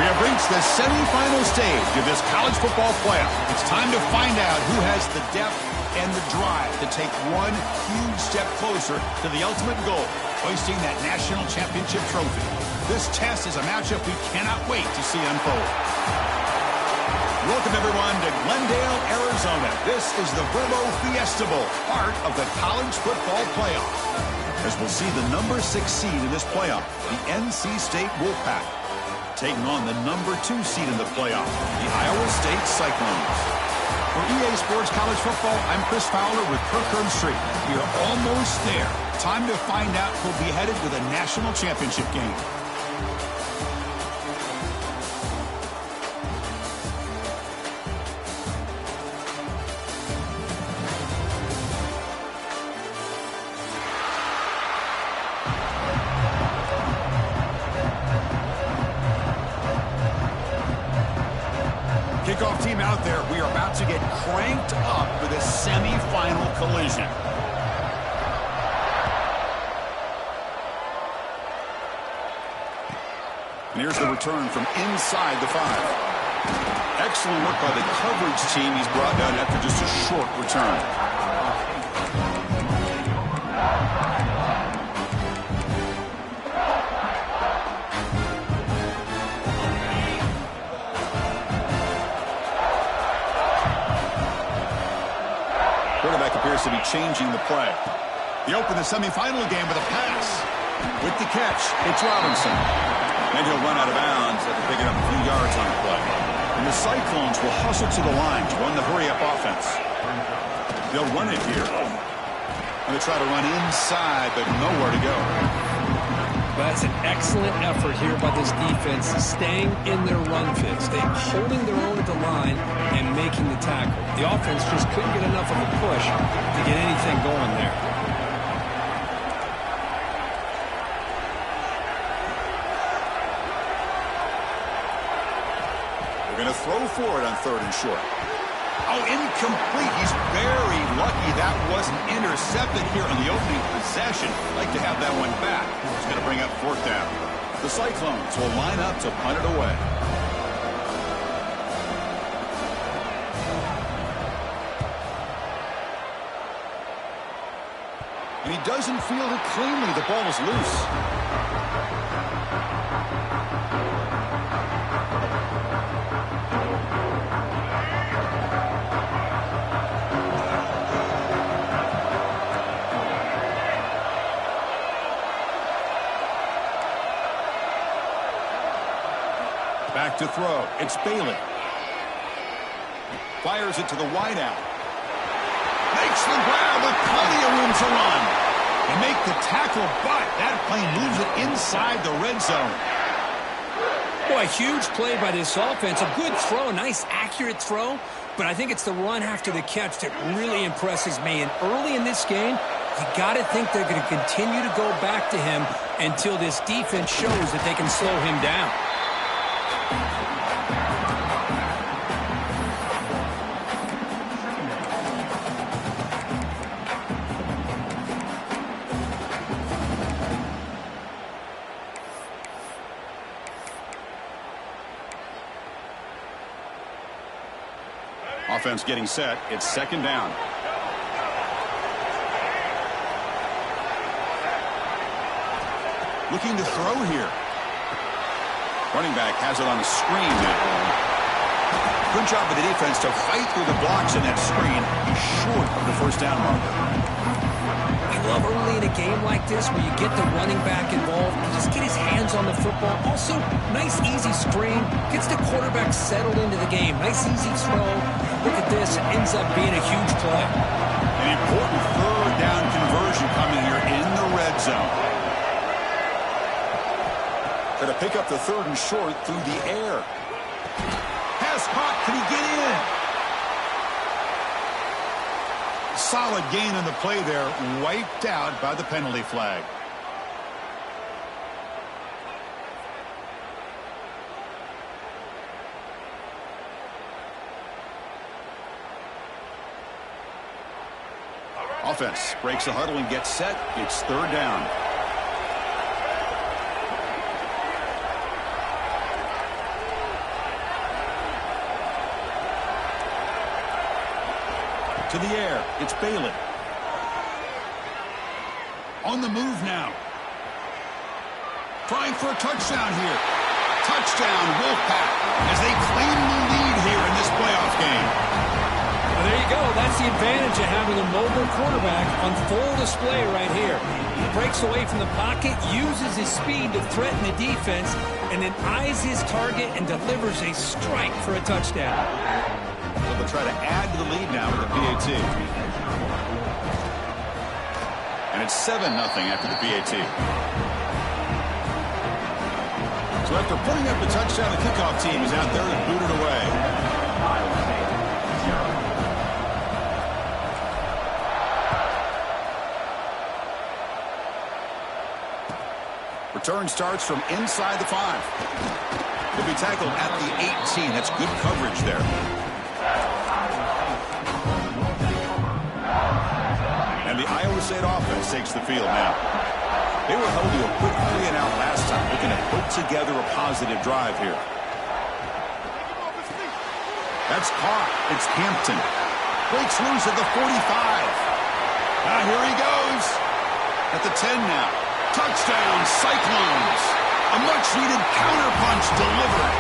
We have reached the semifinal stage of this college football playoff. It's time to find out who has the depth and the drive to take one huge step closer to the ultimate goal, hoisting that national championship trophy. This test is a matchup we cannot wait to see unfold. Welcome, everyone, to Glendale, Arizona. This is the Verbo Fiesta Bowl, part of the college football playoff. As we'll see the number 6 seed in this playoff, the NC State Wolfpack, taking on the number 2 seed in the playoff, the Iowa State Cyclones. For EA Sports College Football, I'm Chris Fowler with Kirk Herbstreit. We are almost there. Time to find out who'll be headed to the national championship game. Kickoff team out there. We are about to get cranked up for this semifinal collision. And here's the return from inside the 5. Excellent work by the coverage team. He's brought down after just a short return. Quarterback appears to be changing the play. He opened the semifinal game with a pass. With the catch, it's Robinson. And he'll run out of bounds after picking up a few yards on the play. And the Cyclones will hustle to the line to run the hurry-up offense. They'll run it here. And they try to run inside, but nowhere to go. That's an excellent effort here by this defense, staying in their run fits. They're holding their own at the line and making the tackle. The offense just couldn't get enough of a push to get anything going there. They're going to throw for it on 3rd and short. Oh, incomplete. He's very lucky that wasn't intercepted here on the opening possession. Like to have that one back. He's going to bring up 4th down. The Cyclones will line up to punt it away. And he doesn't field it cleanly. The ball is loose. Back to throw. It's Bailey. Fires it to the wideout. Makes the grab with plenty of room to run. They make the tackle, but that plane moves it inside the red zone. Boy, huge play by this offense. A good throw, a nice accurate throw. But I think it's the run after the catch that really impresses me. And early in this game, you got to think they're going to continue to go back to him until this defense shows that they can slow him down. Offense getting set. It's 2nd down. Looking to throw here. Running back has it on a screen now. Good job of the defense to fight through the blocks in that screen. He's short of the 1st down marker. I love early in a game like this where you get the running back involved. You just get his hands on the football. Also, nice easy screen. Gets the quarterback settled into the game. Nice easy throw. Look at this. It ends up being a huge play. An important 3rd down conversion coming here in the red zone. Going to pick up the 3rd and short through the air. Pass caught. Can he get in? Solid gain on the play there. Wiped out by the penalty flag. Offense breaks the huddle and gets set. It's 3rd down. To the air, it's Bailey. On the move now. Trying for a touchdown here. Touchdown, Wolfpack, as they claim the lead here in this playoff game. Well, there you go. That's the advantage of having a mobile quarterback on full display right here. He breaks away from the pocket, uses his speed to threaten the defense, and then eyes his target and delivers a strike for a touchdown. So they'll try to add to the lead now with the PAT. And it's 7-0 after the PAT. So after putting up the touchdown, the kickoff team is out there and booted away. Return starts from inside the 5. He'll be tackled at the 18. That's good coverage there. And the Iowa State offense takes the field now. They were held to a quick 3-and-out last time, looking to put together a positive drive here. That's caught. It's Hampton. Breaks loose at the 45. Here he goes. At the 10 now. Touchdown, Cyclones. A much-needed counterpunch delivered.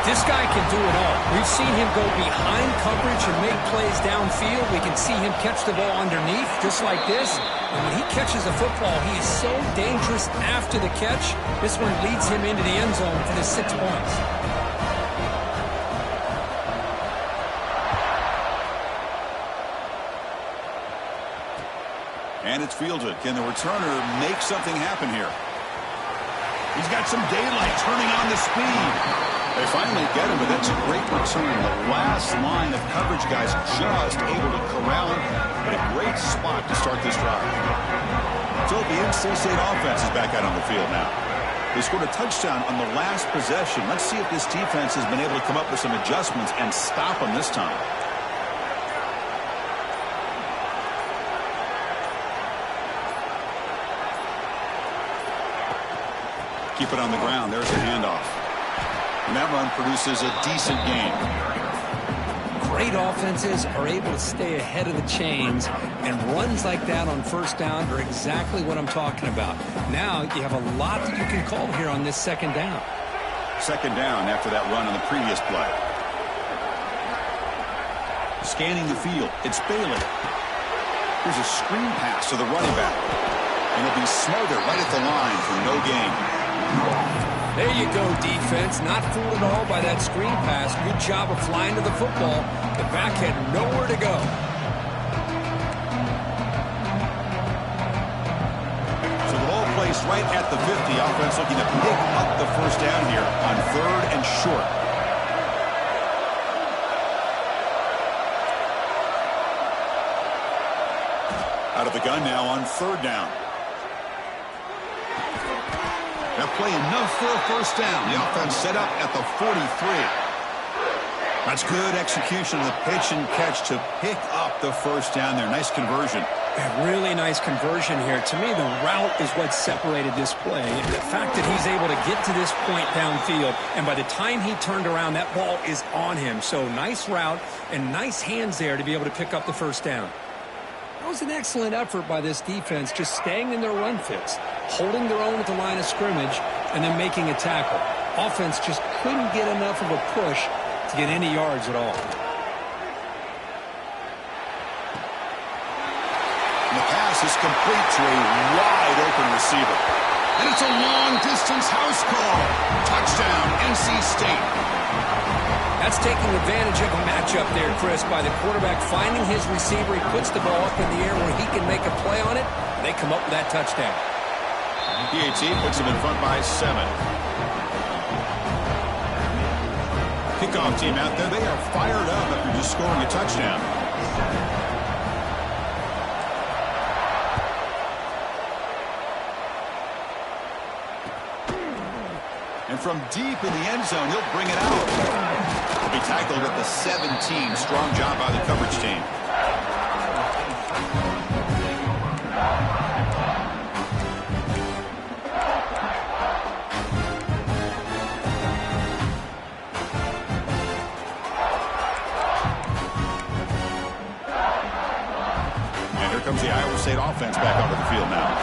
This guy can do it all. We've seen him go behind coverage and make plays downfield. We can see him catch the ball underneath, just like this. And when he catches a football, he is so dangerous after the catch. This one leads him into the end zone for the 6 points. And it's fielded. Can the returner make something happen here? He's got some daylight, turning on the speed. They finally get him, but that's a great return. The last line of coverage guys just able to corral him. But a great spot to start this drive. So the NC State offense is back out on the field now. They scored a touchdown on the last possession. Let's see if this defense has been able to come up with some adjustments and stop them this time. Keep it on the ground. There's the handoff. And that run produces a decent gain. Great offenses are able to stay ahead of the chains, and runs like that on first down are exactly what I'm talking about. Now you have a lot that you can call here on this second down. Second down after that run on the previous play. Scanning the field. It's Bailey. Here's a screen pass to the running back. And it'll be smothered right at the line for no gain. There you go, defense. Not fooled at all by that screen pass. Good job of flying to the football. The back had nowhere to go. So the ball placed right at the 50. Offense looking to pick up the first down here on 3rd and short. Out of the gun now on 3rd down. They'll play enough for a first down. The offense set up at the 43. That's good execution of the pitch and catch to pick up the first down there. Nice conversion. A really nice conversion here. To me, the route is what separated this play. The fact that he's able to get to this point downfield, and by the time he turned around, that ball is on him. So nice route and nice hands there to be able to pick up the first down. That was an excellent effort by this defense, just staying in their run fits, holding their own at the line of scrimmage, and then making a tackle. Offense just couldn't get enough of a push to get any yards at all. And the pass is complete to a wide-open receiver. And it's a long-distance house call. Touchdown, NC State. That's taking advantage of a matchup there, Chris, by the quarterback finding his receiver. He puts the ball up in the air where he can make a play on it, and they come up with that touchdown. PAT puts him in front by 7. Kickoff team out there. They are fired up after just scoring a touchdown. And from deep in the end zone, he'll bring it out. He'll be tackled at the 17. Strong job by the coverage team. State offense back onto the field now.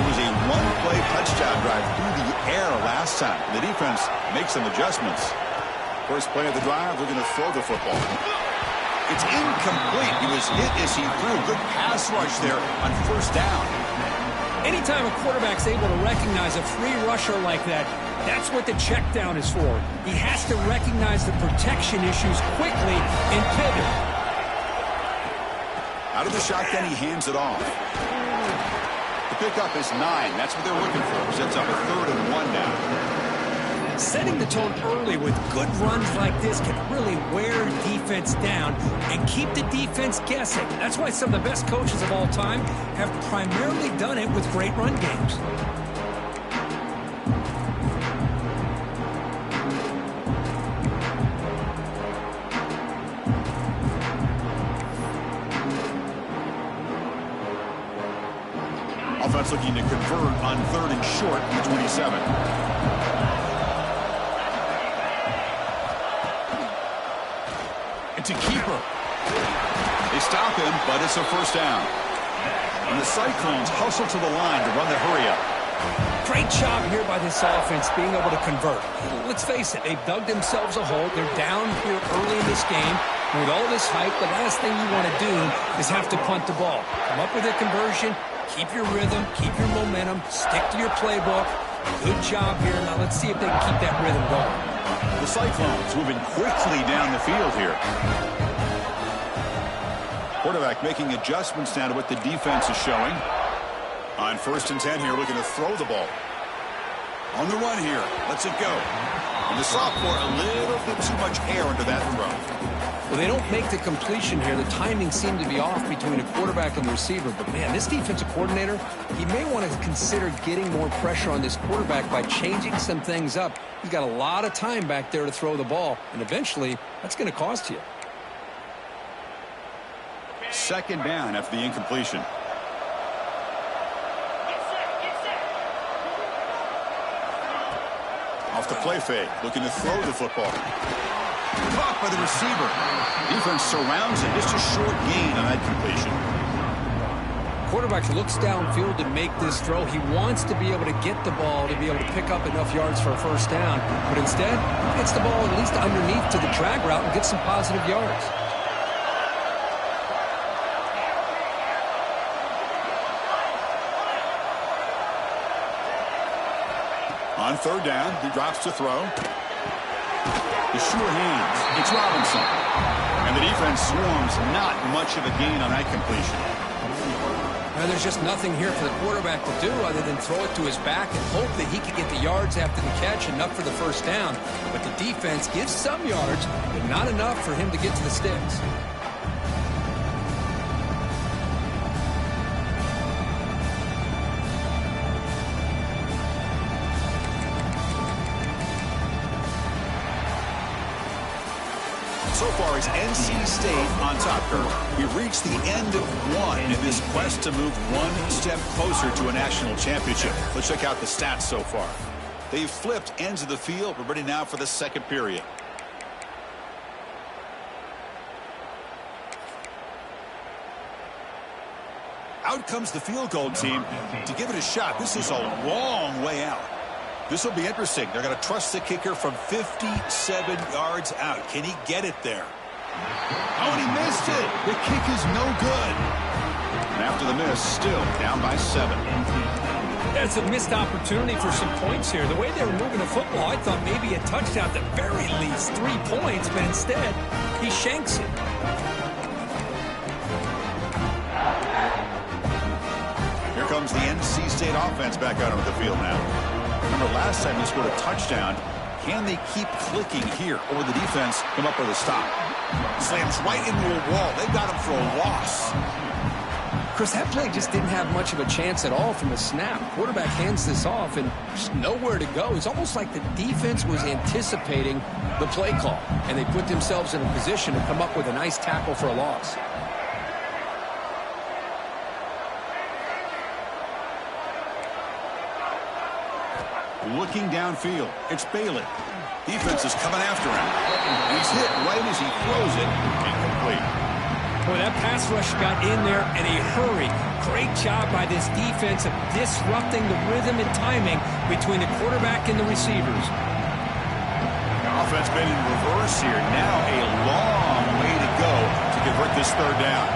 It was a one-play touchdown drive through the air last time. The defense makes some adjustments. First play of the drive, they're going to throw the football. It's incomplete. He was hit as he threw. Good pass rush there on first down. Anytime a quarterback's able to recognize a free rusher like that, that's what the check down is for. He has to recognize the protection issues quickly and pivot. Out of the shotgun, he hands it off. The pickup is 9. That's what they're looking for. Sets up a 3rd and 1 now. Setting the tone early with good runs like this can really wear defense down and keep the defense guessing. That's why some of the best coaches of all time have primarily done it with great run games. Offense looking to convert on 3rd and short from the 27. To keeper. They stop him, but it's a first down. And the Cyclones hustle to the line to run the hurry-up. Great job here by this offense being able to convert. Let's face it, they've dug themselves a hole. They're down here early in this game. With all this hype, the last thing you want to do is have to punt the ball. Come up with a conversion, keep your rhythm, keep your momentum, stick to your playbook. Good job here. Now let's see if they can keep that rhythm going. The Cyclones moving quickly down the field here. Quarterback making adjustments now to what the defense is showing. On 1st and 10 here, looking to throw the ball. On the run here, lets it go. And the sophomore, a little bit too much air into that throw. Well, they don't make the completion here. The timing seemed to be off between a quarterback and the receiver. But, man, this defensive coordinator, he may want to consider getting more pressure on this quarterback by changing some things up. He's got a lot of time back there to throw the ball. And eventually, that's going to cost you. 2nd down after the incompletion. Off the play fake, looking to throw the football. Caught by the receiver. Defense surrounds it. Just a short gain on that completion. Quarterback looks downfield to make this throw. He wants to be able to get the ball to be able to pick up enough yards for a first down. But instead, he gets the ball at least underneath to the drag route and gets some positive yards. On 3rd down, he drops to throw. The sure hands. It's Robinson. And the defense swarms. Not much of a gain on that completion. Now, there's just nothing here for the quarterback to do other than throw it to his back and hope that he can get the yards after the catch, enough for the first down. But the defense gives some yards, but not enough for him to get to the sticks. So far, it's NC State on top, Kurt. We've reached the end of one in this quest to move one step closer to a national championship. Let's check out the stats so far. They've flipped ends of the field. We're ready now for the 2nd period. Out comes the field goal team to give it a shot. This is a long way out. This will be interesting. They're going to trust the kicker from 57 yards out. Can he get it there? Oh, and he missed it. The kick is no good. And after the miss, still down by 7. That's a missed opportunity for some points here. The way they were moving the football, I thought maybe a touchdown, at the very least 3 points, but instead, he shanks it. Here comes the NC State offense back out onto the field now. Remember last time they scored a touchdown. Can they keep clicking here, or will the defense come up with a stop? Slams right into a wall. They've got him for a loss. Chris, that play just didn't have much of a chance at all from the snap. Quarterback hands this off and just nowhere to go. It's almost like the defense was anticipating the play call, and they put themselves in a position to come up with a nice tackle for a loss. Looking downfield, it's Bailey. Defense is coming after him. And he's hit right as he throws it. Incomplete. Boy, that pass rush got in there in a hurry. Great job by this defense of disrupting the rhythm and timing between the quarterback and the receivers. Offense been in reverse here. Now a long way to go to convert this third down.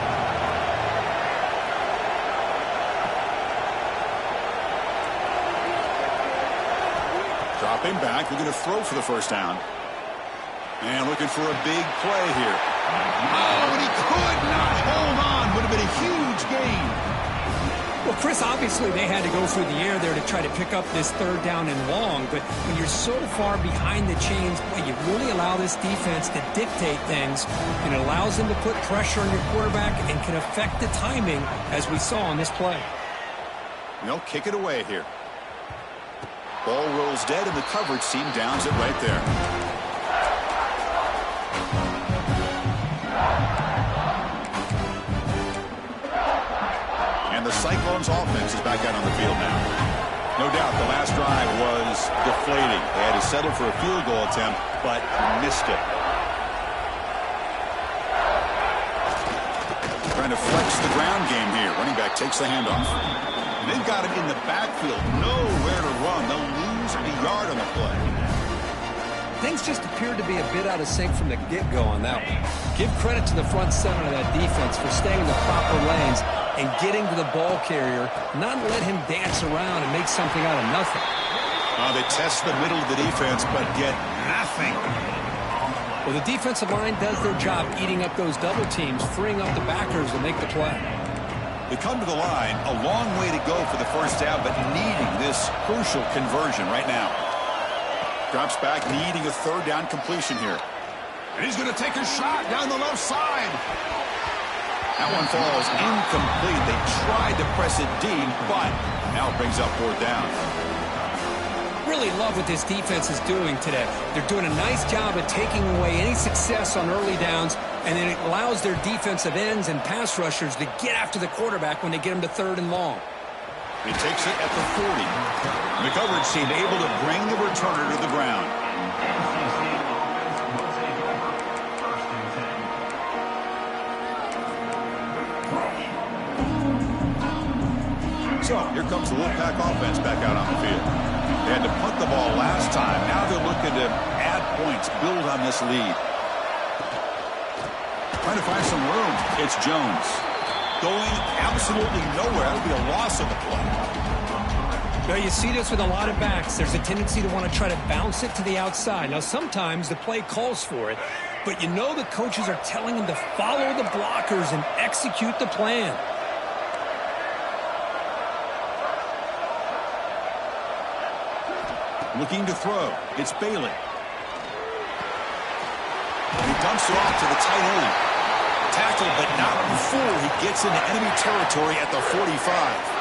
Dropping back, looking to throw for the first down. And looking for a big play here. Oh, and he could not hold on. Would have been a huge gain. Well, Chris, obviously they had to go through the air there to try to pick up this third down and long. But when you're so far behind the chains, boy, you really allow this defense to dictate things. And it allows them to put pressure on your quarterback and can affect the timing, as we saw on this play. They'll kick it away here. Ball rolls dead, and the coverage team downs it right there. And the Cyclones offense is back out on the field now. No doubt the last drive was deflating. They had to settle for a field goal attempt, but missed it. Trying to flex the ground game here. Running back takes the handoff. And they've got him in the backfield. Nowhere to run. They'll lose a yard on the play. Things just appeared to be a bit out of sync from the get-go on that one. Give credit to the front seven of that defense for staying in the proper lanes and getting to the ball carrier, not let him dance around and make something out of nothing. They test the middle of the defense, but get nothing. Well, the defensive line does their job eating up those double teams, freeing up the backers to make the play. They come to the line, a long way to go for the first down, but needing this crucial conversion right now. Drops back, needing a third down completion here. And he's going to take a shot down the left side. That one falls incomplete. They tried to press it deep, but now it brings up fourth down. Really love what this defense is doing today. They're doing a nice job of taking away any success on early downs, and then it allows their defensive ends and pass rushers to get after the quarterback when they get him to third and long. He takes it at the 40. The coverage team able to bring the returner to the ground. So here comes the Wolfpack offense back out on the field. They had to punt the ball last time. Now they're looking to add points, build on this lead. Trying to find some room. It's Jones. Going absolutely nowhere. That'll be a loss of the play. Well, you see this with a lot of backs. There's a tendency to want to try to bounce it to the outside. Now, sometimes the play calls for it, but you know the coaches are telling them to follow the blockers and execute the plan. Looking to throw. It's Bailey. He dumps it off to the tight end. Tackled, but not before he gets into enemy territory at the 45.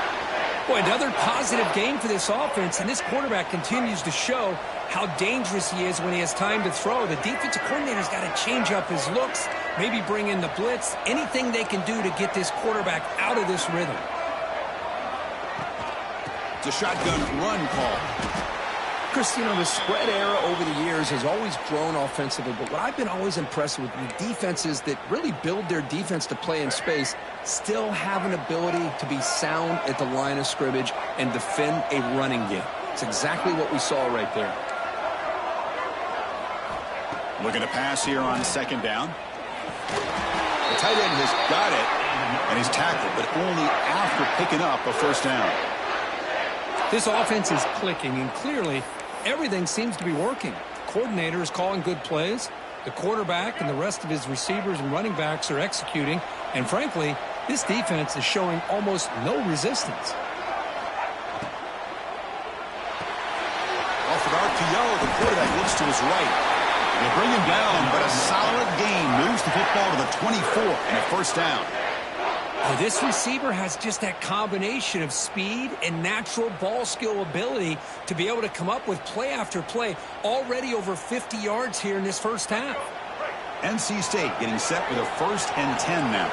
Boy, another positive game for this offense, and this quarterback continues to show how dangerous he is when he has time to throw. The defensive coordinator's got to change up his looks, maybe bring in the blitz, anything they can do to get this quarterback out of this rhythm. It's a shotgun run call. Chris, you know, the spread era over the years has always grown offensively, but what I've been always impressed with the defenses that really build their defense to play in space still have an ability to be sound at the line of scrimmage and defend a running game. It's exactly what we saw right there. Looking to pass here on second down. The tight end has got it, and he's tackled, but only after picking up a first down. This offense is clicking, and clearly everything seems to be working. The coordinator is calling good plays. The quarterback and the rest of his receivers and running backs are executing. And frankly, this defense is showing almost no resistance. Off an RPO, the quarterback looks to his right. They bring him down, but a solid gain moves the football to the 24 and a first down. Oh, this receiver has just that combination of speed and natural ball skill ability to be able to come up with play after play, already over 50 yards here in this first half. NC State getting set with a 1st and 10 now.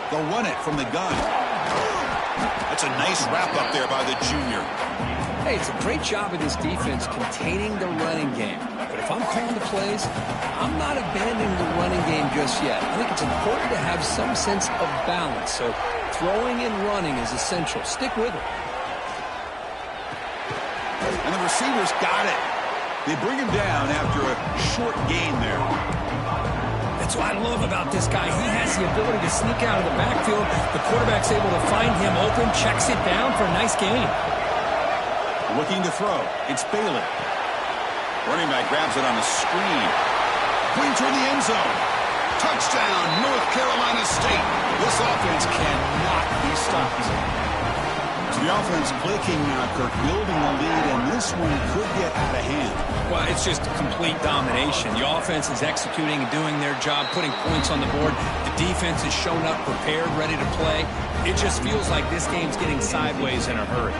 They'll run it from the gun. That's a nice wrap up there by the junior. Hey, say it's a great job of this defense containing the running game. But if I'm calling the plays, I'm not abandoning the running game just yet. I think it's important to have some sense of balance. So throwing and running is essential. Stick with it. And the receivers got it. They bring him down after a short gain there. That's what I love about this guy. He has the ability to sneak out of the backfield. The quarterback's able to find him open, checks it down for a nice gain. Looking to throw. It's Bailey. Running back grabs it on the screen. Going toward the end zone. Touchdown, North Carolina State. This offense cannot be stopped. So the offense clicking now, Kirk, building a lead, and this one could get out of hand. Well, it's just complete domination. The offense is executing and doing their job, putting points on the board. The defense has shown up prepared, ready to play. It just feels like this game's getting sideways in a hurry.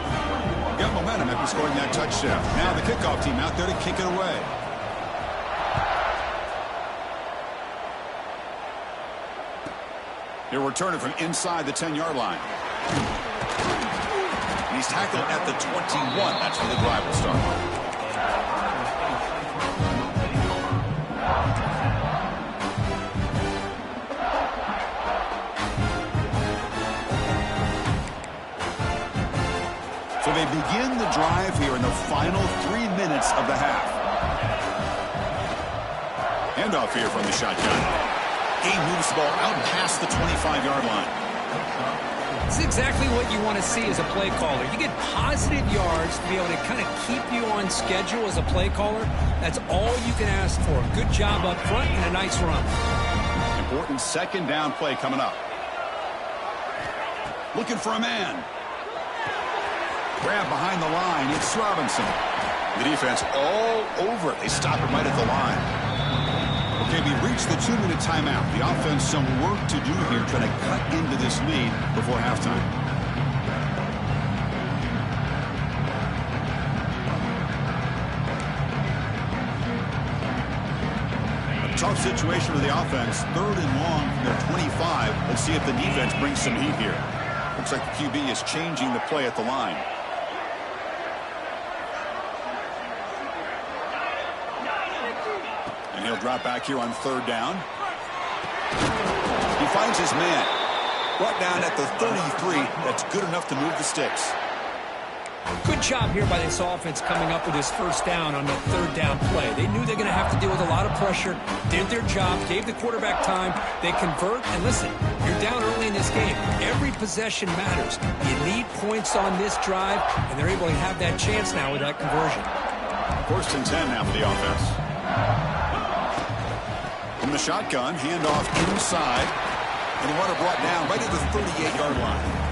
Got momentum after scoring that touchdown. Now the kickoff team out there to kick it away. He'll return it from inside the 10-yard line. And he's tackled at the 21. That's where the drive will start. So they begin the drive here in the final 3 minutes of the half. Handoff here from the shotgun. He moves the ball out past the 25-yard line. This is exactly what you want to see as a play caller. You get positive yards to be able to kind of keep you on schedule as a play caller. That's all you can ask for. A good job up front and a nice run. Important second down play coming up. Looking for a man. Grab behind the line. It's Robinson. The defense all over it. They stop him right at the line. Okay, we reached the 2-minute timeout. The offense some work to do here, trying to cut into this lead before halftime. A tough situation for the offense. 3rd and long from their 25. Let's see if the defense brings some heat here. Looks like the QB is changing the play at the line. And he'll drop back here on 3rd down. He finds his man. Brought down at the 33. That's good enough to move the sticks. Good job here by this offense coming up with his first down on the 3rd down play. They knew they're going to have to deal with a lot of pressure, did their job, gave the quarterback time. They convert, and listen, you're down early in this game. Every possession matters. You need points on this drive, and they're able to have that chance now with that conversion. 1st and 10 now for the offense. From the shotgun, handoff inside, and the runner brought down right at the 38-yard line.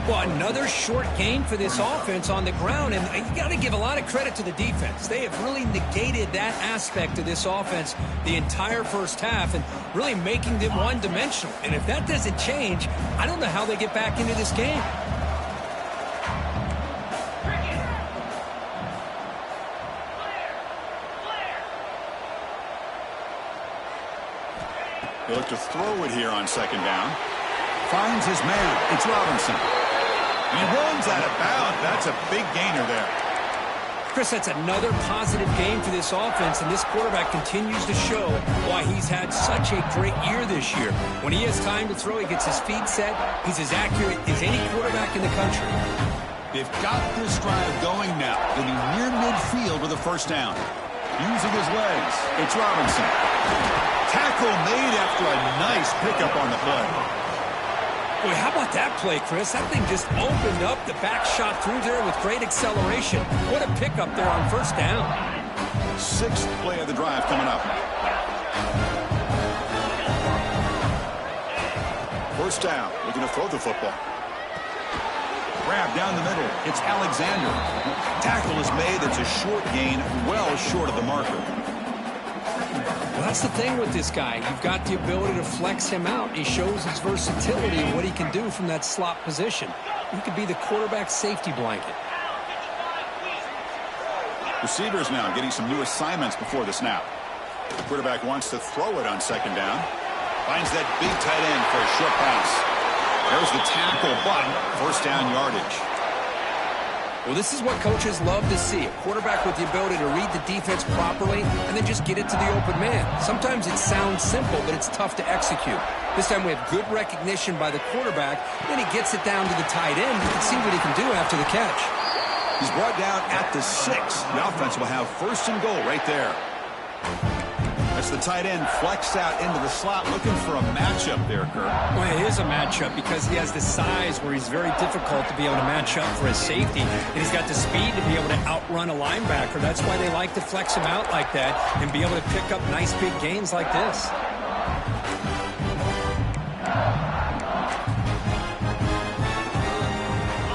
Well, another short gain for this offense on the ground, and you got to give a lot of credit to the defense. They have really negated that aspect of this offense the entire first half and really making them one-dimensional. And if that doesn't change, I don't know how they get back into this game. He'll look to throw it here on 2nd down. Finds his man. It's Robinson. He runs out of bounds. That's a big gainer there. Chris, that's another positive game for this offense, and this quarterback continues to show why he's had such a great year this year. When he has time to throw, he gets his feet set. He's as accurate as any quarterback in the country. They've got this drive going now. They'll be near midfield with a 1st down. Using his legs, it's Robinson. Tackle made after a nice pickup on the play. Boy, how about that play, Chris? That thing just opened up. The back shot through there with great acceleration. What a pickup there on 1st down. 6th play of the drive coming up. 1st down. Looking to throw the football. Grab down the middle. It's Alexander. Tackle is made. It's a short gain, well short of the marker. Well, that's the thing with this guy. You've got the ability to flex him out. He shows his versatility and what he can do from that slot position. He could be the quarterback's safety blanket. Receivers now getting some new assignments before the snap. The quarterback wants to throw it on 2nd down. Finds that big tight end for a short pass. There's the tackle, but 1st down yardage. Well, this is what coaches love to see. A quarterback with the ability to read the defense properly and then just get it to the open man. Sometimes it sounds simple, but it's tough to execute. This time we have good recognition by the quarterback. Then he gets it down to the tight end. You can see what he can do after the catch. He's brought down at the 6. The offense will have first and goal right there. As the tight end flexed out into the slot, looking for a matchup there, Kirk. Well, it is a matchup because he has the size where he's very difficult to be able to match up for his safety. And he's got the speed to be able to outrun a linebacker. That's why they like to flex him out like that and be able to pick up nice big gains like this.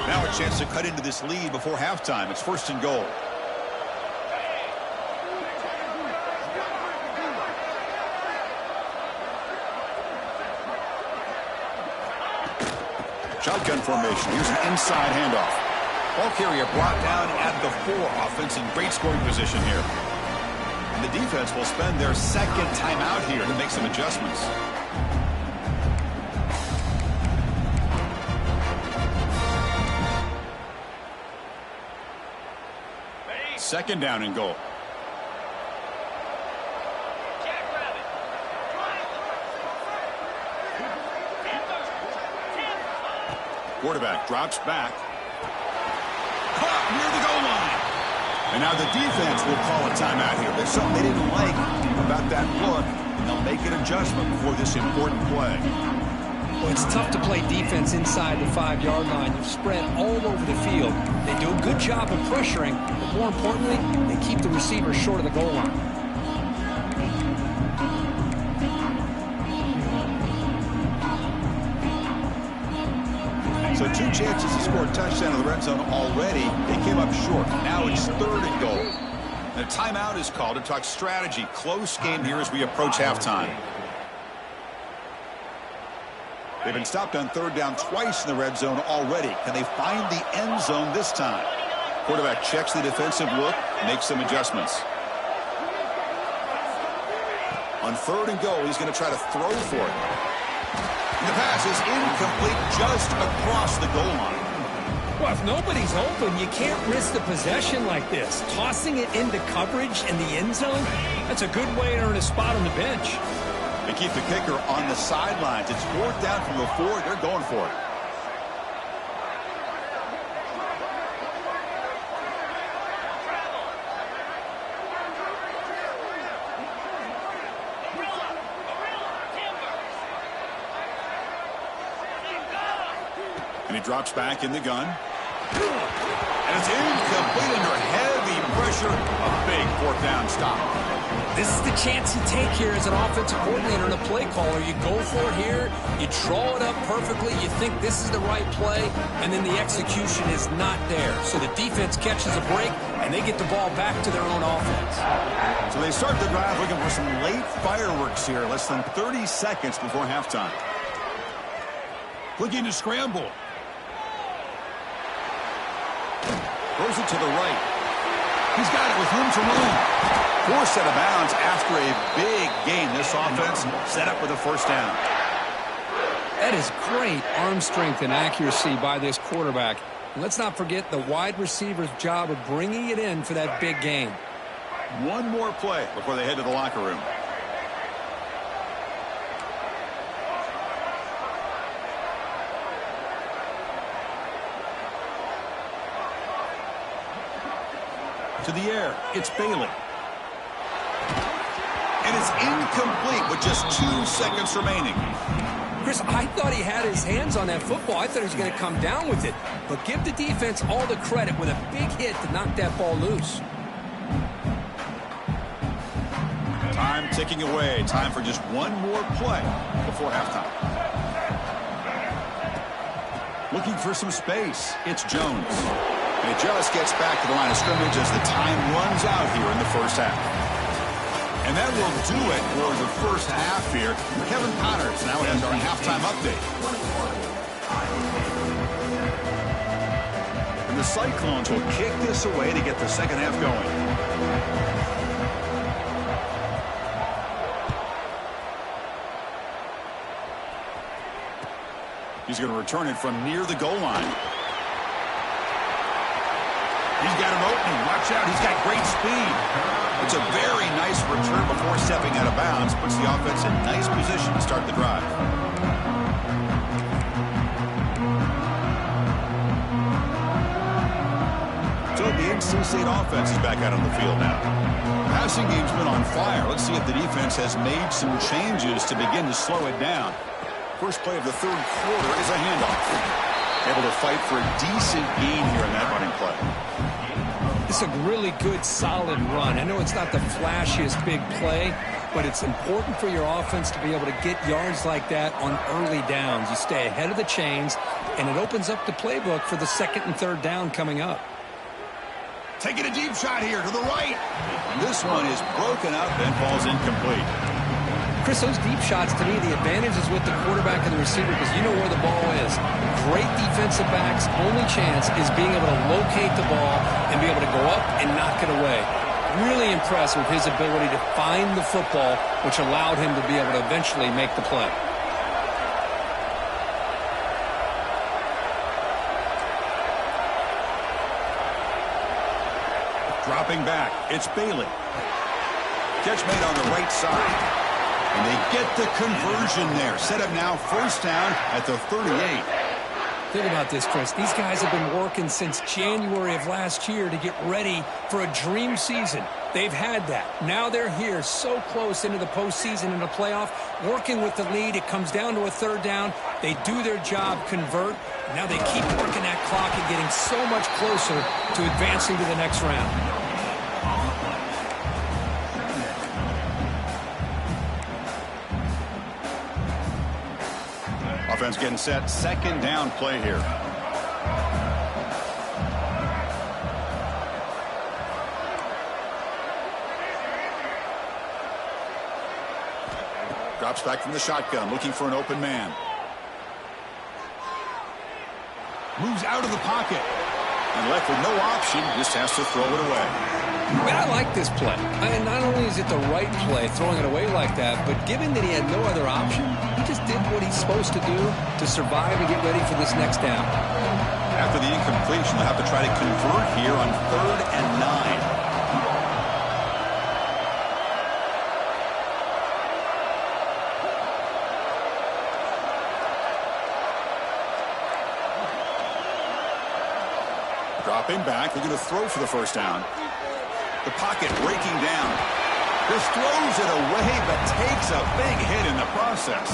Now a chance to cut into this lead before halftime. It's first and goal. Shotgun formation. Here's an inside handoff. Ball carrier brought down at the 4. Offense in great scoring position here. And the defense will spend their second timeout here to make some adjustments. Second down and goal. Quarterback drops back. Caught near the goal line. And now the defense will call a timeout here. There's something they didn't like about that look, and they'll make an adjustment before this important play. Well, it's tough to play defense inside the 5-yard line. You've spread all over the field. They do a good job of pressuring, but more importantly, they keep the receiver short of the goal line. So 2 chances to score a touchdown in the red zone already. They came up short. Now it's third and goal. The timeout is called to talk strategy. Close game here as we approach halftime. They've been stopped on third down twice in the red zone already. Can they find the end zone this time? Quarterback checks the defensive look, makes some adjustments. On third and goal, he's going to try to throw for it. And the pass is incomplete just across the goal line. Well, if nobody's open, you can't risk the possession like this. Tossing it into coverage in the end zone, that's a good way to earn a spot on the bench. They keep the kicker on the sidelines. It's fourth down from the 4. They're going for it. And he drops back in the gun. And it's incomplete under heavy pressure. A big fourth down stop. This is the chance you take here as an offensive coordinator and a play caller. You go for it here. You draw it up perfectly. You think this is the right play, and then the execution is not there. So the defense catches a break, and they get the ball back to their own offense. So they start the drive looking for some late fireworks here. Less than 30 seconds before halftime. Looking to scramble. Throws it to the right. He's got it with room to run. Forced out of bounds after a big gain. This offense set up with a first down. That is great arm strength and accuracy by this quarterback. And let's not forget the wide receiver's job of bringing it in for that big gain. One more play before they head to the locker room. To the air, it's Bailey. And it's incomplete with just 2 seconds remaining. Chris, I thought he had his hands on that football. I thought he was going to come down with it. But give the defense all the credit with a big hit to knock that ball loose. Time ticking away. Time for just one more play before halftime. Looking for some space. It's Jones. And he just gets back to the line of scrimmage as the time runs out here in the first half. And that will do it for the first half here. Kevin Connors now has our halftime update. And the Cyclones will kick this away to get the second half going. He's going to return it from near the goal line. He's got him opening. Watch out. He's got great speed. It's a very nice return before stepping out of bounds. Puts the offense in nice position to start the drive. So the NC State offense is back out on the field now. Passing game's been on fire. Let's see if the defense has made some changes to begin to slow it down. First play of the third quarter is a handoff. Able to fight for a decent gain here in that running play. It's a really good, solid run. I know it's not the flashiest big play, but it's important for your offense to be able to get yards like that on early downs. You stay ahead of the chains, and it opens up the playbook for the second and third down coming up. Taking a deep shot here to the right. This one is broken up and falls incomplete. Chris, those deep shots, to me, the advantage is with the quarterback and the receiver because you know where the ball is. Great defensive backs' only chance is being able to locate the ball and be able to go up and knock it away. Really impressed with his ability to find the football, which allowed him to be able to eventually make the play. Dropping back, it's Bailey. Catch made on the right side. And they get the conversion there. Set up now first down at the 38. Think about this, Chris. These guys have been working since January of last year to get ready for a dream season. They've had that. Now they're here so close into the postseason and the playoff, working with the lead. It comes down to a third down. They do their job, convert. Now they keep working that clock and getting so much closer to advancing to the next round. Offense getting set. Second down play here. Drops back from the shotgun, looking for an open man. Moves out of the pocket. And left with no option, just has to throw it away. Man, I like this play. And not only is it the right play, throwing it away like that, but given that he had no other option, he just did what he's supposed to do to survive and get ready for this next down. After the incompletion, they'll have to try to convert here on 3rd and 9. Dropping back, looking to throw for the first down. The pocket breaking down. Just throws it away, but takes a big hit in the process.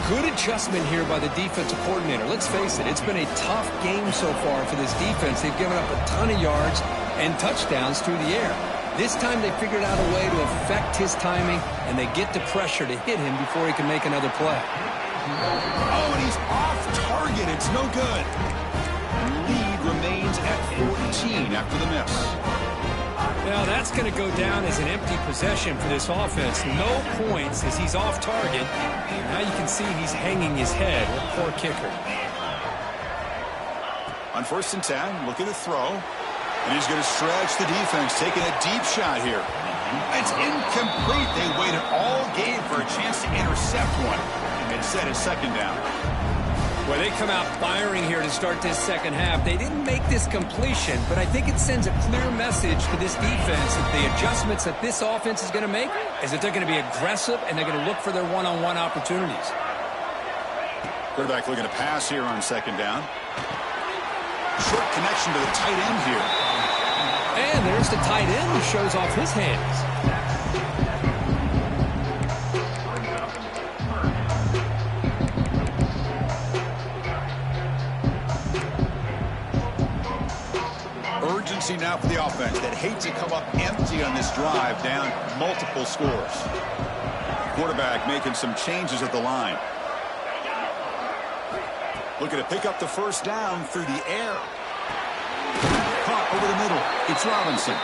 Good adjustment here by the defensive coordinator. Let's face it, it's been a tough game so far for this defense. They've given up a ton of yards and touchdowns through the air. This time they figured out a way to affect his timing, and they get the pressure to hit him before he can make another play. Oh, and he's off target. It's no good. Lead remains at 14 after the miss. Now that's going to go down as an empty possession for this offense. No points as he's off target. Now you can see he's hanging his head. Poor kicker. On 1st and 10, looking to throw. And he's going to stretch the defense, taking a deep shot here. It's incomplete. They waited all game for a chance to intercept one. Instead, it's second down. Well, they come out firing here to start this second half. They didn't make this completion, but I think it sends a clear message to this defense that the adjustments that this offense is going to make is that they're going to be aggressive and they're going to look for their one-on-one opportunities. Quarterback looking to pass here on second down. Short connection to the tight end here. And there's the tight end who shows off his hands. Urgency now for the offense that hates to come up empty on this drive, down multiple scores. Quarterback making some changes at the line. Looking to pick up the first down through the air. Caught over the middle. It's Robinson.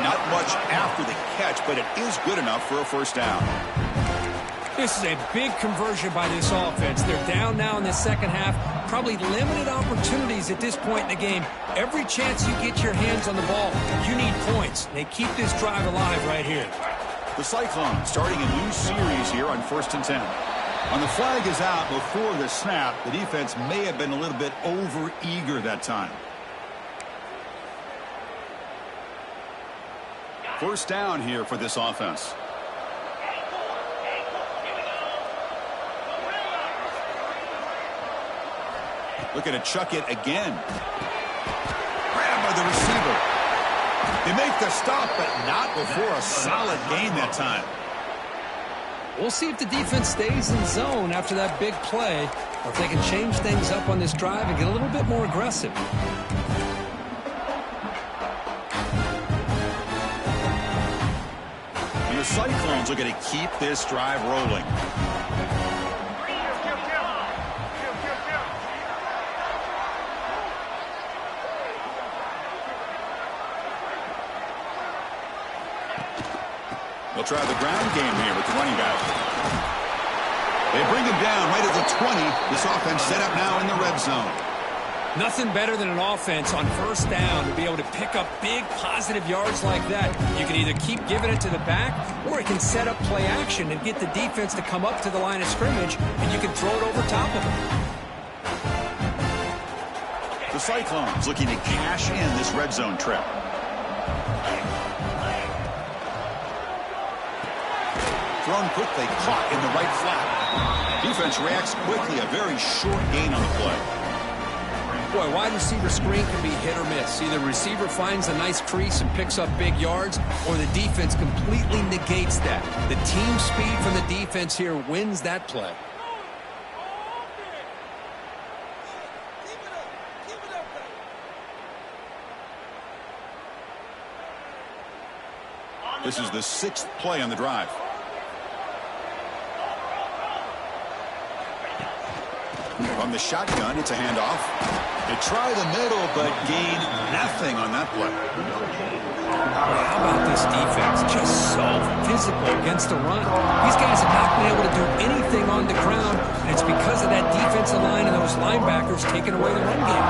Not much after the catch, but it is good enough for a first down. This is a big conversion by this offense. They're down now in the second half. Probably limited opportunities at this point in the game. Every chance you get your hands on the ball, you need points. They keep this drive alive right here. The Cyclones starting a new series here on 1st and 10. When the flag is out before the snap, the defense may have been a little bit over-eager that time. First down here for this offense. Looking to chuck it again. Grabbed by the receiver. They make the stop, but not before a solid gain that time. We'll see if the defense stays in zone after that big play, or if they can change things up on this drive and get a little bit more aggressive. And the Cyclones are going to keep this drive rolling. They'll try the ground game here with the running back. They bring him down right at the 20. This offense set up now in the red zone. Nothing better than an offense on first down to be able to pick up big positive yards like that. You can either keep giving it to the back, or it can set up play action and get the defense to come up to the line of scrimmage, and you can throw it over top of them. The Cyclones looking to cash in this red zone trip. Thrown quickly, caught in the right flat. Defense reacts quickly, a very short gain on the play. Boy, wide receiver screen can be hit or miss. Either receiver finds a nice crease and picks up big yards, or the defense completely negates that. The team speed from the defense here wins that play. This is the 6th play on the drive. From the shotgun, it's a handoff. They try the middle, but gain nothing on that play. How about this defense? Just so physical against the run. These guys have not been able to do anything on the ground, and it's because of that defensive line and those linebackers taking away the run game.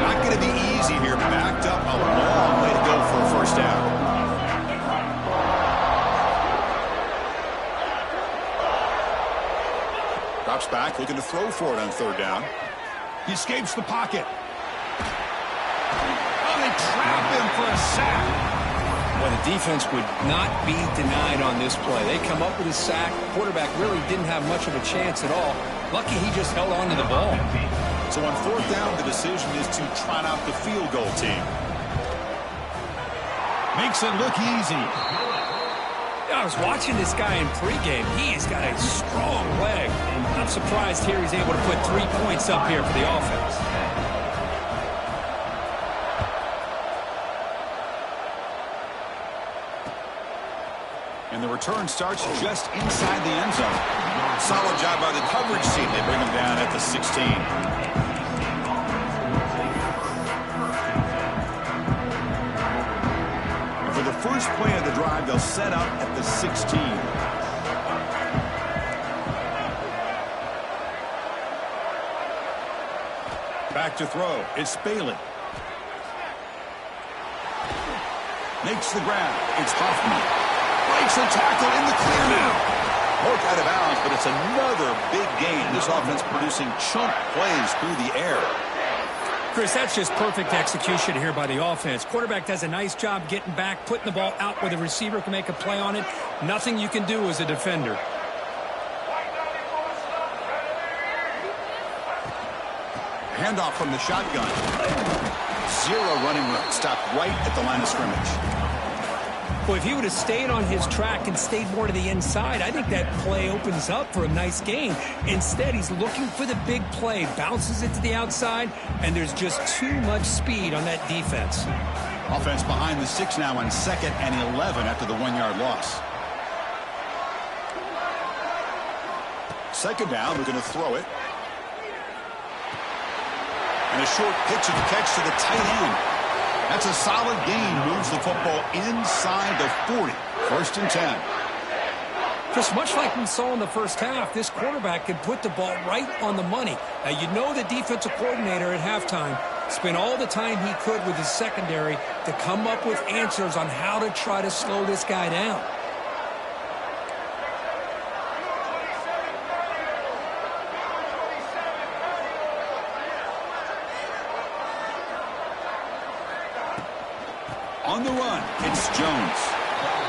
Not going to be easy here. Backed up a long way to go for a first down. Drops back, looking to throw for it on third down. He escapes the pocket. Oh, they trap him for a sack. Well, the defense would not be denied on this play. They come up with a sack. The quarterback really didn't have much of a chance at all. Lucky he just held on to the ball. So on fourth down, the decision is to trot out the field goal team. Makes it look easy. I was watching this guy in pregame. He's got a strong leg. I'm surprised here he's able to put 3 points up here for the offense. And the return starts just inside the end zone. Solid job by the coverage team. They bring him down at the 16. First play of the drive, they'll set up at the 16. Back to throw. It's Bailey. Makes the grab. It's Huffman. Breaks the tackle in the clear now. Broke out of bounds, but it's another big gain. This offense producing chunk plays through the air. Chris, that's just perfect execution here by the offense. Quarterback does a nice job getting back, putting the ball out where the receiver can make a play on it. Nothing you can do as a defender. Handoff from the shotgun. Zero running room. Stopped right at the line of scrimmage. Boy, if he would have stayed on his track and stayed more to the inside, I think that play opens up for a nice gain. Instead, he's looking for the big play, bounces it to the outside, and there's just too much speed on that defense. Offense behind the 6 now on 2nd and 11 after the 1-yard loss. Second down, we're going to throw it. And a short pitch of the catch to the tight end. That's a solid gain. Moves the football inside the 40. 1st and 10. Just much like we saw in the first half, this quarterback can put the ball right on the money. Now, you know the defensive coordinator at halftime spent all the time he could with his secondary to come up with answers on how to try to slow this guy down.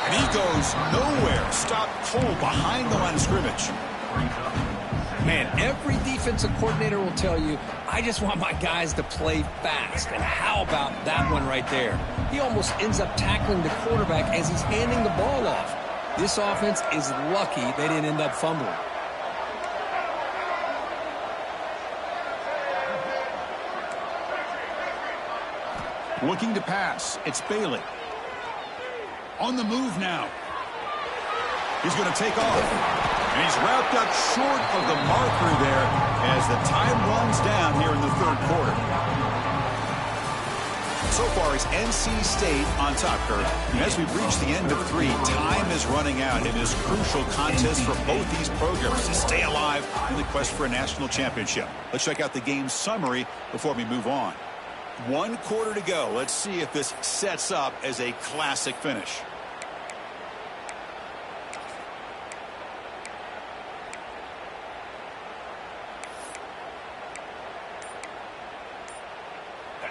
And he goes nowhere. Stopped cold behind the line of scrimmage. Man, every defensive coordinator will tell you, I just want my guys to play fast. And how about that one right there? He almost ends up tackling the quarterback as he's handing the ball off. This offense is lucky they didn't end up fumbling. Looking to pass. It's Bailey. On the move now. He's going to take off. And he's wrapped up short of the marker there as the time runs down here in the third quarter. So far, it's NC State on top, Kurt. And as we've reached the end of 3, time is running out in this crucial contest for both these programs to stay alive in the quest for a national championship. Let's check out the game summary before we move on. 1 quarter to go. Let's see if this sets up as a classic finish.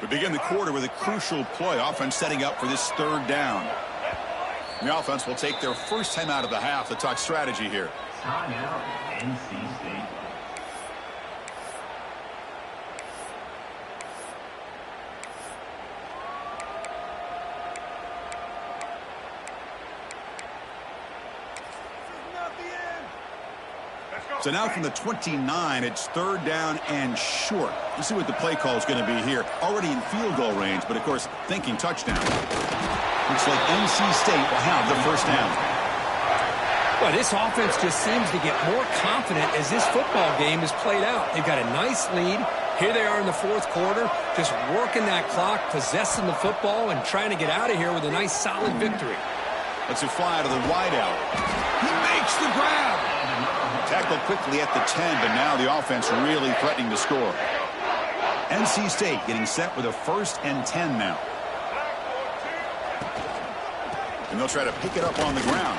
We begin the quarter with a crucial play. Offense setting up for this third down. The offense will take their first time out of the half to talk strategy here. Timeout, NC State. So now from the 29, it's third down and short. Let's see what the play call is going to be here. Already in field goal range, but of course thinking touchdown. Looks like NC State will have the first down. Well, this offense just seems to get more confident as this football game is played out. They've got a nice lead. Here they are in the fourth quarter, just working that clock, possessing the football, and trying to get out of here with a nice, solid victory. Let's it fly to the wideout. He makes the grab. Tackled quickly at the 10, but now the offense really threatening to score. NC State getting set with a 1st and 10 now. And they'll try to pick it up on the ground.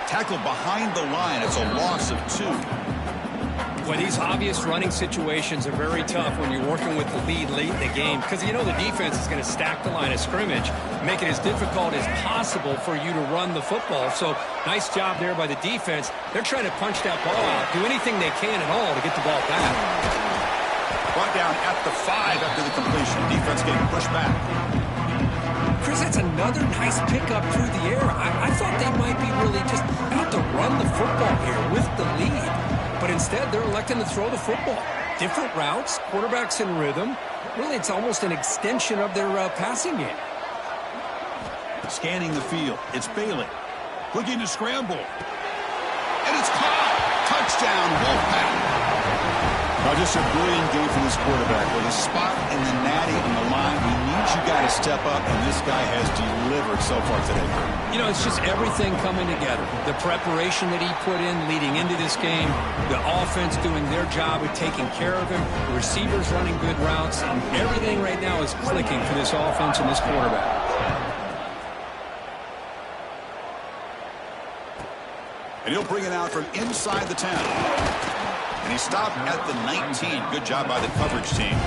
Tackled behind the line. It's a loss of 2. Well, these obvious running situations are very tough when you're working with the lead late in the game because you know the defense is going to stack the line of scrimmage, make it as difficult as possible for you to run the football. So nice job there by the defense. They're trying to punch that ball out, do anything they can at all to get the ball back. Brought down at the 5 after the completion. Defense getting pushed back. Chris, that's another nice pickup through the air. I thought they might be really just out to run the football here with the lead. But instead, they're electing to throw the football. Different routes, quarterbacks in rhythm. Really, it's almost an extension of their passing game. Scanning the field. It's Bailey. Looking to scramble. And it's caught. Touchdown, Wolfpack. Now, just a brilliant game for this quarterback. With a spot in the natty on the line, we need you guys to step up, and this guy has delivered so far today. You know, it's just everything coming together. The preparation that he put in leading into this game, the offense doing their job of taking care of him, the receivers running good routes, and everything right now is clicking for this offense and this quarterback. And he'll bring it out from inside the 10. And he stopped at the 19. Good job by the coverage team.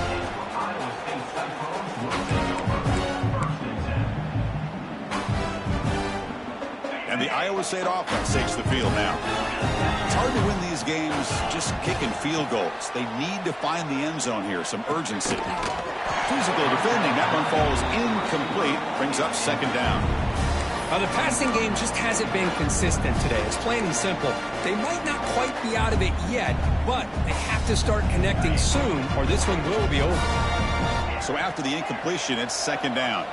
And the Iowa State offense takes the field now. It's hard to win these games just kicking field goals. They need to find the end zone here, some urgency. Physical defending. That one falls incomplete. Brings up second down. The passing game just hasn't been consistent today. It's plain and simple. They might not quite be out of it yet, but they have to start connecting soon or this one will be over. So after the incompletion, it's second down.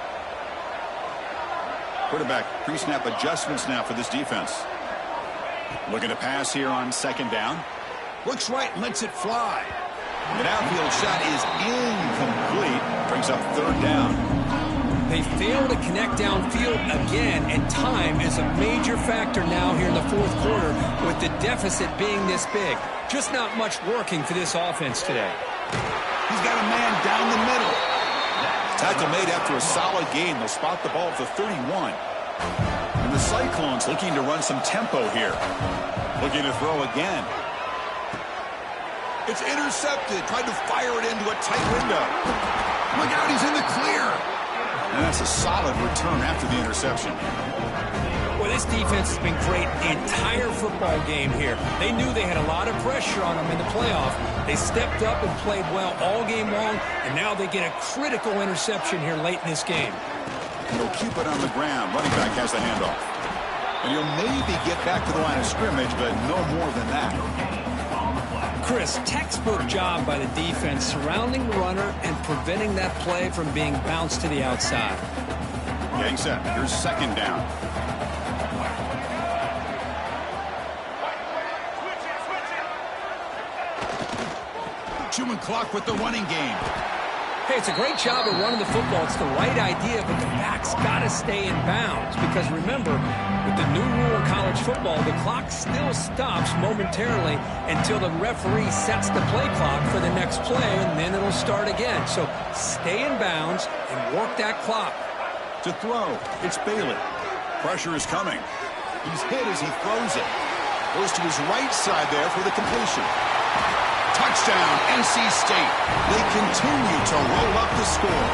Quarterback pre-snap adjustments now for this defense. Looking to pass here on second down. Looks right, lets it fly. The downfield shot is incomplete. Brings up third down. They fail to connect downfield again, and time is a major factor now here in the fourth quarter with the deficit being this big. Just not much working for this offense today. He's got a man down the middle. Tackle made after a solid game. They'll spot the ball at the 31. And the Cyclones looking to run some tempo here. Looking to throw again. It's intercepted. Tried to fire it into a tight window. Look out, he's in the clear. And that's a solid return after the interception. Well, this defense has been great the entire football game here. They knew they had a lot of pressure on them in the playoff. They stepped up and played well all game long, and now they get a critical interception here late in this game. And they'll keep it on the ground. Running back has the handoff. And he'll maybe get back to the line of scrimmage, but no more than that. Chris, textbook job by the defense surrounding the runner and preventing that play from being bounced to the outside. Getting set. Here's second down. Chewing clock with the running game. Hey, it's a great job of running the football. It's the right idea, but the back's got to stay in bounds. Because remember, with the new rule in college football, the clock still stops momentarily until the referee sets the play clock for the next play, and then it'll start again. So stay in bounds and work that clock. To throw, it's Bailey. Pressure is coming. He's hit as he throws it. Goes to his right side there for the completion. Touchdown, NC State. They continue to roll up the score.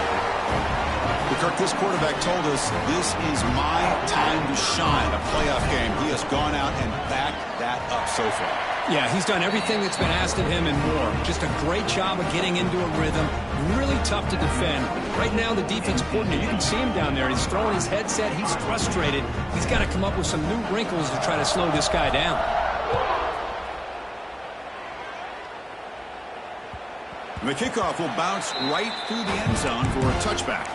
But Kirk, this quarterback told us this is my time to shine. A playoff game. He has gone out and backed that up so far. Yeah, he's done everything that's been asked of him and more. Just a great job of getting into a rhythm. Really tough to defend. Right now, the defense coordinator, you can see him down there. He's throwing his headset. He's frustrated. He's got to come up with some new wrinkles to try to slow this guy down. The kickoff will bounce right through the end zone for a touchback.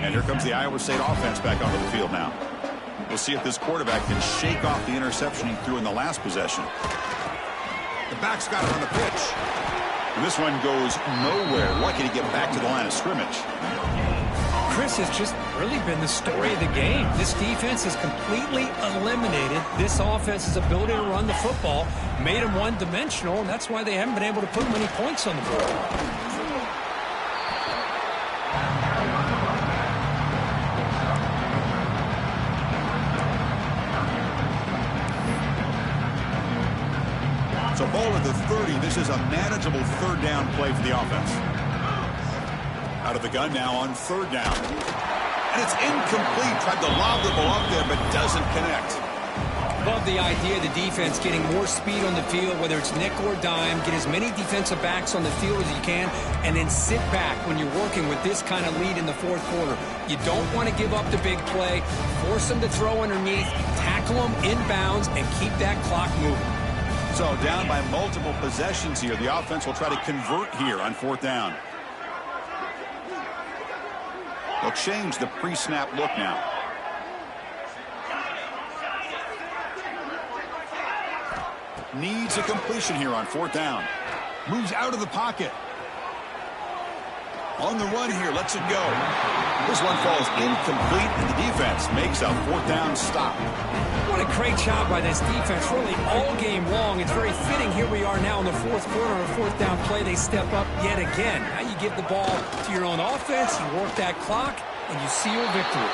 And here comes the Iowa State offense back onto the field now. We'll see if this quarterback can shake off the interception he threw in the last possession. The back's got it on the pitch. And this one goes nowhere. Lucky to get back to the line of scrimmage. Chris has just really been the story of the game. This defense has completely eliminated this offense's ability to run the football, made them one-dimensional, and that's why they haven't been able to put many points on the board. So ball at the 30. This is a manageable third down play for the offense. Out of the gun now on third down. And it's incomplete. Tried to lob the ball up there, but doesn't connect. Love the idea of the defense getting more speed on the field, whether it's nickel or dime. Get as many defensive backs on the field as you can, and then sit back when you're working with this kind of lead in the fourth quarter. You don't want to give up the big play. Force them to throw underneath, tackle them in bounds, and keep that clock moving. So down by multiple possessions here. The offense will try to convert here on fourth down. They'll change the pre-snap look now. Needs a completion here on fourth down. Moves out of the pocket. On the run here, lets it go. This one falls incomplete, and the defense makes a fourth down stop. What a great job by this defense, really all game long. It's very fitting. Here we are now in the fourth quarter on a fourth down play. They step up yet again. Now you give the ball to your own offense, you work that clock, and you seal victory.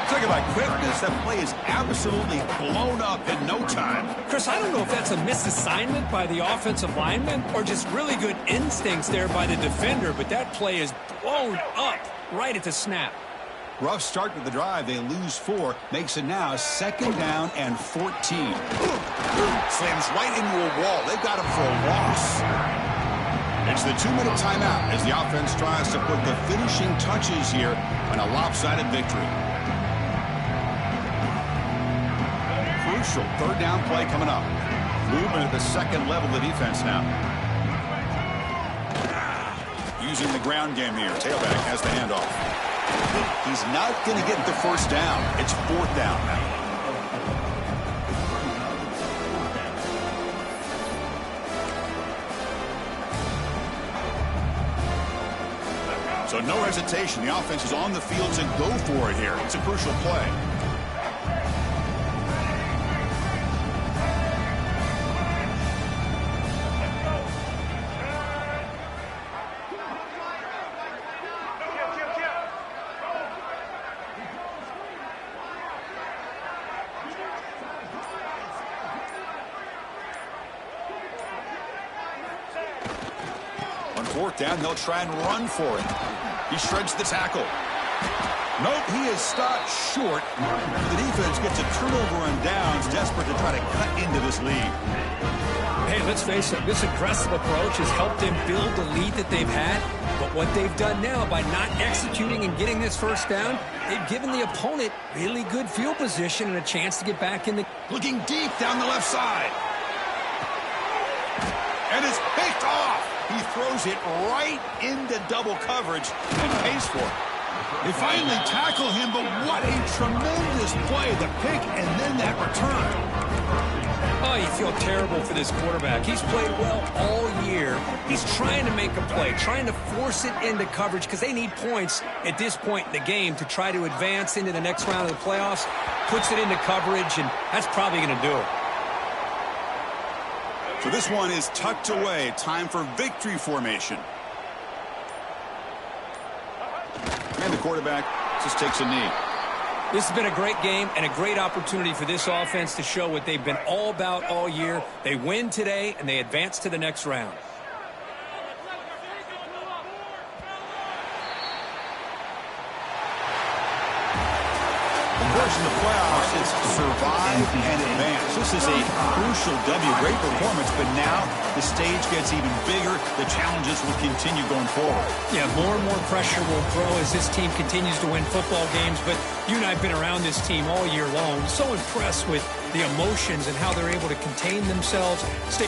Talk about quickness. That play is absolutely blown up in no time. Chris, I don't know if that's a misassignment by the offensive lineman or just really good instincts there by the defender, but that play is blown up right at the snap. Rough start to the drive. They lose 4. Makes it now second down and 14. Slams right into a wall. They've got him for a loss. It's the 2-minute timeout as the offense tries to put the finishing touches here on a lopsided victory. Crucial third down play coming up. Movement at the second level of the defense now. Using the ground game here. Tailback has the handoff. He's not going to get the first down. It's fourth down now. So no hesitation. The offense is on the field to go for it here. It's a crucial play. 4th down, they'll try and run for it. He shreds the tackle. Nope, he is stopped short. The defense gets a turnover on downs, desperate to try to cut into this lead. Hey, let's face it, this aggressive approach has helped them build the lead that they've had. But what they've done now by not executing and getting this first down, they've given the opponent really good field position and a chance to get back in the... Looking deep down the left side. And it's picked off. He throws it right into double coverage and pays for it. They finally tackle him, but what a tremendous play. The pick and then that return. Oh, you feel terrible for this quarterback. He's played well all year. He's trying to make a play, trying to force it into coverage because they need points at this point in the game to try to advance into the next round of the playoffs. Puts it into coverage, and that's probably going to do it. So this one is tucked away. Time for victory formation. And the quarterback just takes a knee. This has been a great game and a great opportunity for this offense to show what they've been all about all year. They win today, and they advance to the next round. Of course, in the playoffs, it's survive and advance. This is a crucial W. Great performance, but now the stage gets even bigger. The challenges will continue going forward. Yeah, more and more pressure will grow as this team continues to win football games. But you and I have been around this team all year long. So impressed with the emotions and how they're able to contain themselves, stay